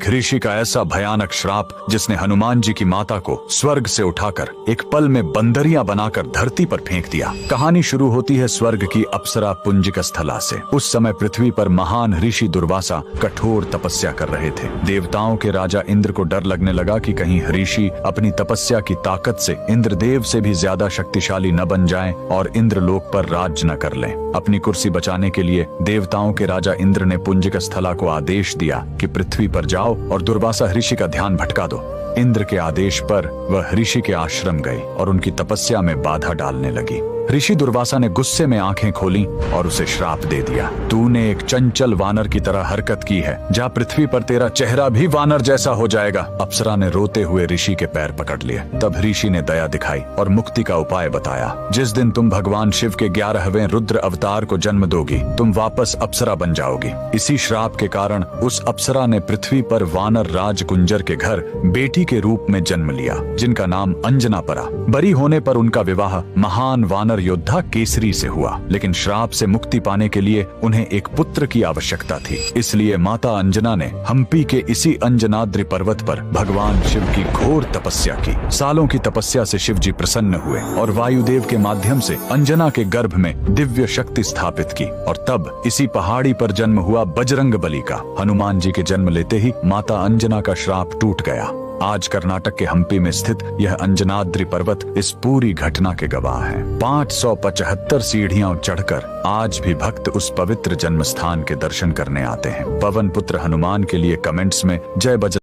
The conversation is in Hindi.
एक ऋषि का ऐसा भयानक श्राप जिसने हनुमान जी की माता को स्वर्ग से उठाकर एक पल में बंदरिया बनाकर धरती पर फेंक दिया। कहानी शुरू होती है स्वर्ग की अप्सरा पुंजिक स्थला से। उस समय पृथ्वी पर महान ऋषि दुर्वासा कठोर तपस्या कर रहे थे। देवताओं के राजा इंद्र को डर लगने लगा कि कहीं ऋषि अपनी तपस्या की ताकत से इंद्रदेव से भी ज्यादा शक्तिशाली न बन जाएं और इंद्रलोक पर राज न कर लें। अपनी कुर्सी बचाने के लिए देवताओं के राजा इंद्र ने पुंजिक स्थला को आदेश दिया कि पृथ्वी पर जाओ और दुर्वासा ऋषि का ध्यान भटका दो। इंद्र के आदेश पर वह ऋषि के आश्रम गई और उनकी तपस्या में बाधा डालने लगी। ऋषि दुर्वासा ने गुस्से में आंखें खोली और उसे श्राप दे दिया। तूने एक चंचल वानर की तरह हरकत की है, जा पृथ्वी पर तेरा चेहरा भी वानर जैसा हो जाएगा। अप्सरा ने रोते हुए ऋषि के पैर पकड़ लिए। तब ऋषि ने दया दिखाई और मुक्ति का उपाय बताया। जिस दिन तुम भगवान शिव के 11वें रुद्र अवतार को जन्म दोगी, तुम वापस अप्सरा बन जाओगी। इसी श्राप के कारण उस अप्सरा ने पृथ्वी पर वानर राज कुंजर के घर बेटी के रूप में जन्म लिया, जिनका नाम अंजना पड़ा। बरी होने पर उनका विवाह महान वानर योद्धा केसरी से हुआ, लेकिन श्राप से मुक्ति पाने के लिए उन्हें एक पुत्र की आवश्यकता थी। इसलिए माता अंजना ने हम्पी के इसी अंजनाद्रि पर्वत पर भगवान शिव की घोर तपस्या की। सालों की तपस्या से शिव जी प्रसन्न हुए और वायुदेव के माध्यम से अंजना के गर्भ में दिव्य शक्ति स्थापित की। और तब इसी पहाड़ी पर जन्म हुआ बजरंग बली का। हनुमान जी के जन्म लेते ही माता अंजना का श्राप टूट गया। आज कर्नाटक के हम्पी में स्थित यह अंजनाद्रि पर्वत इस पूरी घटना के गवाह है। 575 सीढ़ियां चढ़कर आज भी भक्त उस पवित्र जन्म स्थान के दर्शन करने आते हैं। पवन पुत्र हनुमान के लिए कमेंट्स में जय बजरंग